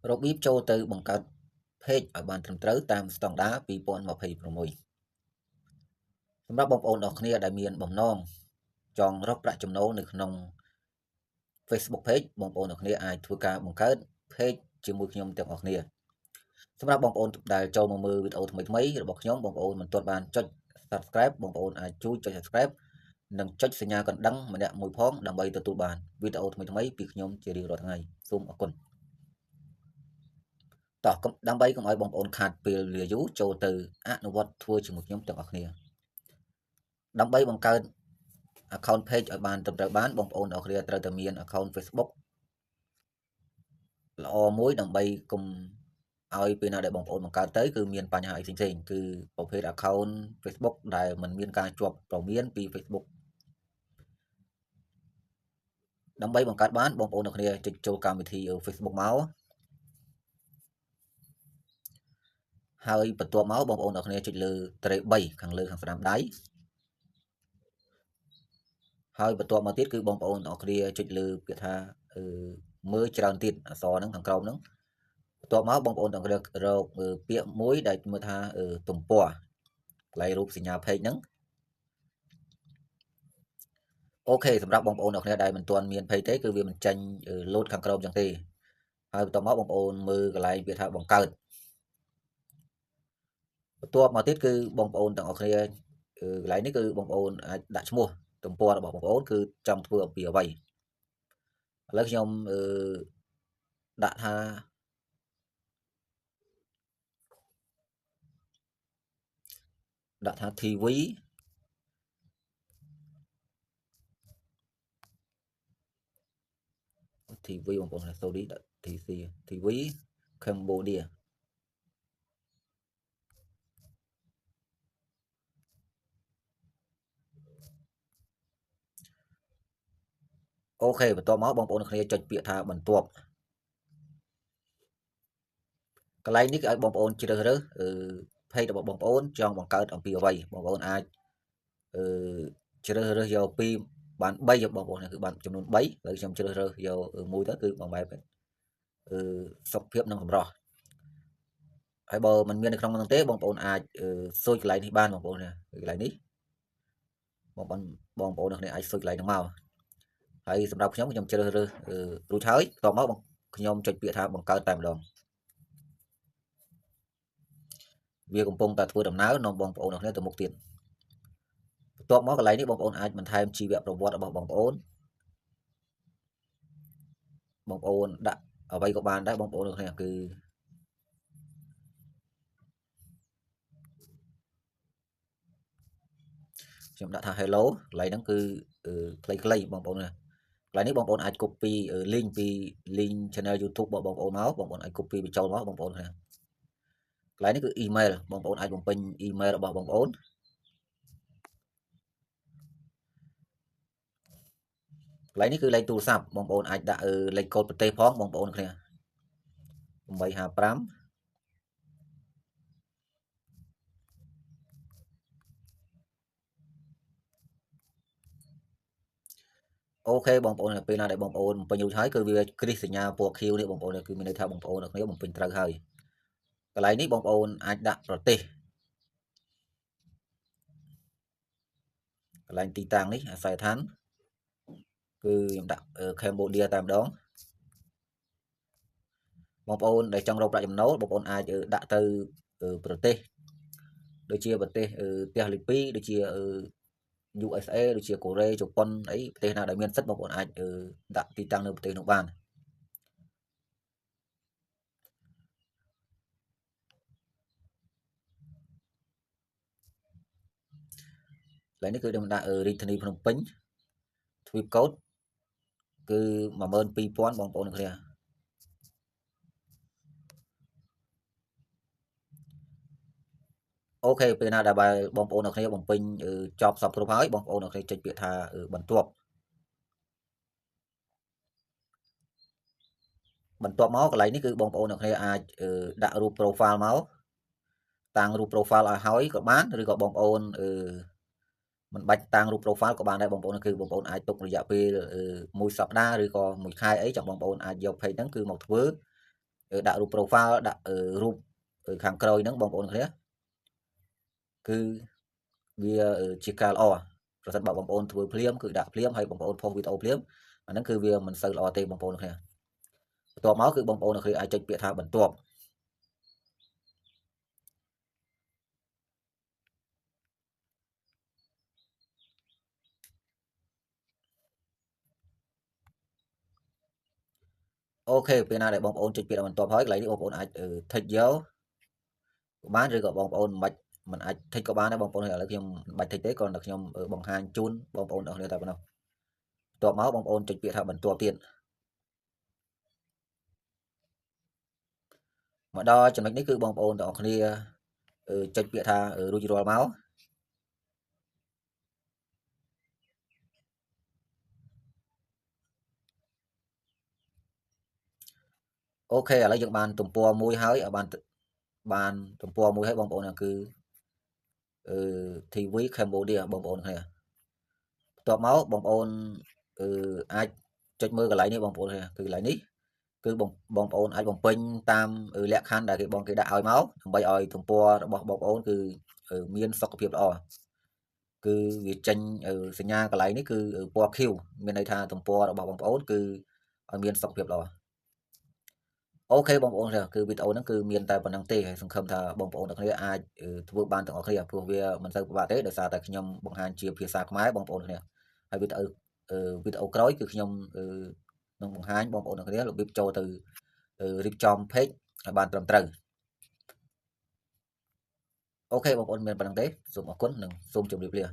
របៀបចូលទៅបង្កើត page ឲ្យបានត្រឹមត្រូវតាមស្តង់ដារ2026សម្រាប់បងប្អូនទាំងគ្នាដែលមានបំណងចង់រកប្រាក់ចំណូលនៅក្នុង Facebook Page បងប្អូនទាំងគ្នាអាចធ្វើការបង្កើត page ជាមួយខ្ញុំទាំងអស់គ្នាសម្រាប់បងប្អូនដែលចូលមកមើលវីដេអូថ្មីៗរបស់ខ្ញុំបងប្អូនមិនទាន់បានចុច Subscribe បងប្អូនអាចជួយចុច Subscribe និងចុចសញ្ញាកណ្ដឹងម្នាក់មួយផងដើម្បីទទួលបានវីដេអូថ្មីៗពីខ្ញុំជារៀងរាល់ថ្ងៃសូមអរគុណតោះដើម្បីកុំឲ្យបងប្អូនខាតពេលវេលាយូរចូលទៅអនុវត្តធ្វើជាមួយខ្ញុំទាំងអស់គ្នាដើម្បីបង្កើត account page ឲ្យបានត្រឹមត្រូវបានបងប្អូនទាំងអស់គ្នាត្រូវតែមាន account Facebook ល្អមួយដើម្បីកុំឲ្យពេលណាដែលបងប្អូនបង្កើតទៅគឺមានបញ្ហាអីផ្សេងៗគឺប្រភេទ account Facebook ដែលมันមានការជាប់ព្រមានពី Facebook ដើម្បីបង្កើតបានបងប្អូនទាំងគ្នាចុចចូលកម្មវិធី Facebook មកហើយបន្ទាប់មកបងប្អូនទាំងគ្នាចុចលើត្រេ3ខាងលើខាងស្ដាំដៃហើយបន្ទាប់មកទៀតគឺបងប្អូនទាំងគ្នាចុចលើពាក្យថាមើលច្រើនទៀតអក្សរហ្នឹងខាងក្រោមហ្នឹងបន្ទាប់មកបងប្អូនទាំងគ្នារកពាក្យមួយដែលមើលថាទំព័រកន្លែងរូបសញ្ញា page ហ្នឹងអូខេសម្រាប់បងប្អូនទាំងគ្នាដែលមិនទាន់មាន page ទេគឺវាមិនចាញ់ load ខាងក្រោមចឹងទេហើយបន្ទាប់មកបងប្អូនមើលកន្លែងពាក្យថាបង្កើតបន្ទាប់មកទៀតគឺបងប្អូនទាំងអស់គ្នាកន្លែងនេះគឺបងប្អូនអាចដាក់ឈ្មោះទំព័ររបស់បងប្អូនគឺចង់ធ្វើអំពីអ្វីឥឡូវខ្ញុំដាក់ថាTV បងប្អូន sorry ដាក់ TV Cambodiaអូខេបន្ទាប់មកបងប្អូនគ្នាចុចពាក្យថាបន្ទាប់កន្លែងនេះគឺឲ្យបងប្អូនជ្រើសរើសpage របស់បងប្អូនចង់បង្កើតអំពីអ្វីបងប្អូនអាចជ្រើសរើសយកពីបាន3បងប្អូនគឺបានចំនួន3ហើយខ្ញុំជ្រើសរើសយកមួយទៅគឺបងបែបសុខភាពនិងសម្រស់ហើយបើមិនមាននៅក្នុងនោះទេបងប្អូនអាចស៊ូចកន្លែងនេះបានបងប្អូនកន្លែងនេះបងប្អូនគ្នាអាចស៊ូចកន្លែងហ្នឹងមកហើយសម្រាប់ខ្ញុំជ្រើសរើសរួចហើយបន្ទាប់មកខ្ញុំចុចពាក្យថាបង្កើតតែម្ដងវាកំពុងតែធ្វើដំណើរនាំបងប្អូនគ្នាទៅមុខទៀតបន្ទាប់មកកន្លែងនេះបងប្អូនអាចបន្ថែមជីវប្រវត្តិរបស់បងប្អូនដាក់អ្វីក៏បានដែរបងប្អូនគ្នាគឺខ្ញុំដាក់ថា hello កន្លែងហ្នឹងគឺខ្លីៗបងប្អូនណាកន្លែងនេះបងប្អូនអាច copy link ពី link channel YouTube របស់បងប្អូនមកបងប្អូនអាច copy បញ្ចូលមកបងប្អូនគ្នាកន្លែងនេះគឺ email បងប្អូនអាចបំពេញ email របស់បងប្អូនកន្លែងនេះគឺលេខទូរស័ព្ទបងប្អូនអាចដាក់លេខកូដប្រទេសផងបងប្អូនគ្នា855អូខេបងប្អូនពេលណាដែលបងប្អូនបំពេញរួចហើយគឺវាគ្រីសសញ្ញាពណ៌ខៀវនេះបងប្អូនគឺមានន័យថាបងប្អូនគ្នាបំពេញត្រូវហើយកន្លែងនេះបងប្អូនអាចដាក់ប្រទេសកន្លែងទីតាំងនេះអាស័យដ្ឋានគឺខ្ញុំដាក់ Cambodia តែម្ដងបងប្អូនដែលចង់រកប្រាក់ចំណូលបងប្អូនអាចដាក់ទៅប្រទេសដូចជាប្រទេសផ្ទះលេខ2ដូចជាUSA ដូចជាកូរ៉េជប៉ុនអីប្រទេសណាដែលមានសិទ្ធបងប្អូនអាចដាក់ទីតាំងនៅប្រទេសនោះបានកន្លែងនេះគឺខ្ញុំដាក់រាជធានីភ្នំពេញ Tweet code គឺ12000បងប្អូនគ្នាអូខេពេលណាដែលបងប្អូនគ្នាបំពេញចប់សពគ្រប់ហើយបងប្អូនគ្នាចុចពាក្យថាបន្ទាប់មកកន្លែងនេះគឺបងប្អូនគ្នាអាចដាក់រូប profile មកតាំងរូប profile ឲ្យហើយក៏បានឬក៏បងប្អូនមិនបាច់តាំងរូប profile ក៏បានដែរបងប្អូនគឺបងប្អូនអាចទុករយៈពេល1សប្តាហ៍ឬក៏1ខែអីចាំបងប្អូនអាចយក page ហ្នឹងគឺមកធ្វើ ដាក់រូប profile ដាក់រូបខាងក្រោយហ្នឹងបងប្អូនគ្នាគឺវាជាការល្អប្រសិនបើបងប្អូនធ្វើភ្លាមគឺដាក់ភ្លាមហើយបងប្អូនផុសវីដេអូភ្លាមអាហ្នឹងគឺវាមិនសូវល្អទេបងប្អូនគ្នាបន្ទាប់មកគឺបងប្អូនគ្នាអាចចុចពាក្យថាបន្ទាប់អូខេពេលណាដែលបងប្អូនចុចពាក្យថាបន្ទាប់ហើយកន្លែងនេះបងប្អូនអាចthíchយកបានឬក៏បងប្អូនមិនអាចthíchក៏បានដែរបងប្អូនឥឡូវខ្ញុំមិនបាច់thíchទេគ្រាន់តែខ្ញុំបង្ហាញជូនបងប្អូនអរគ្នាតែប៉ុណ្ណោះបន្ទាប់មកបងប្អូនចុចពាក្យថាបន្ទាប់ទៀតមកដល់ចំណុចនេះគឺបងប្អូនទាំងអស់គ្នាចុចពាក្យថារួចរាល់មកអូខេឥឡូវយើងបានទំព័រមួយហើយបានទំព័រមួយហើយបងប្អូនគឺTV Cambodia បងប្អូនគ្នាបន្ទាប់មកបងប្អូនអាចចុចមើលកន្លែងនេះបងប្អូនគ្នាគឺកន្លែងនេះគឺបងប្អូនអាចបំពេញតាមលក្ខខណ្ឌដែលគេដាក់ឲ្យមកដើម្បីឲ្យទំព័ររបស់បងប្អូនគឺមានសុខភាពល្អគឺវាចេញសញ្ញាកន្លែងនេះគឺពណ៌ខៀវមានន័យថាទំព័ររបស់បងប្អូនគឺឲ្យមានសុខភាពល្អអូខេបងប្អូនគឺវីដេអូហ្នឹងគឺមានតែប៉ុណ្្នឹងទេហើយសង្ឃឹមថាបងប្អូនទាំងគ្នាអាចធ្វើបានទាំងអស់គ្នាព្រោះវាមិនសូវពិបាកទេដោយសារតែខ្ញុំបង្ហាញជាភាសាខ្មែរបងប្អូនគ្នាហើយវីដេអូក្រោយគឺខ្ញុំនឹងបង្ហាញបងប្អូនទាំងគ្នារបៀបចូលទៅរៀបចំ page ឲ្យបានត្រឹមត្រូវអូខេបងប្អូនមានប៉ុណ្្នឹងទេសូមអរគុណនិងសូមជម្រាបលា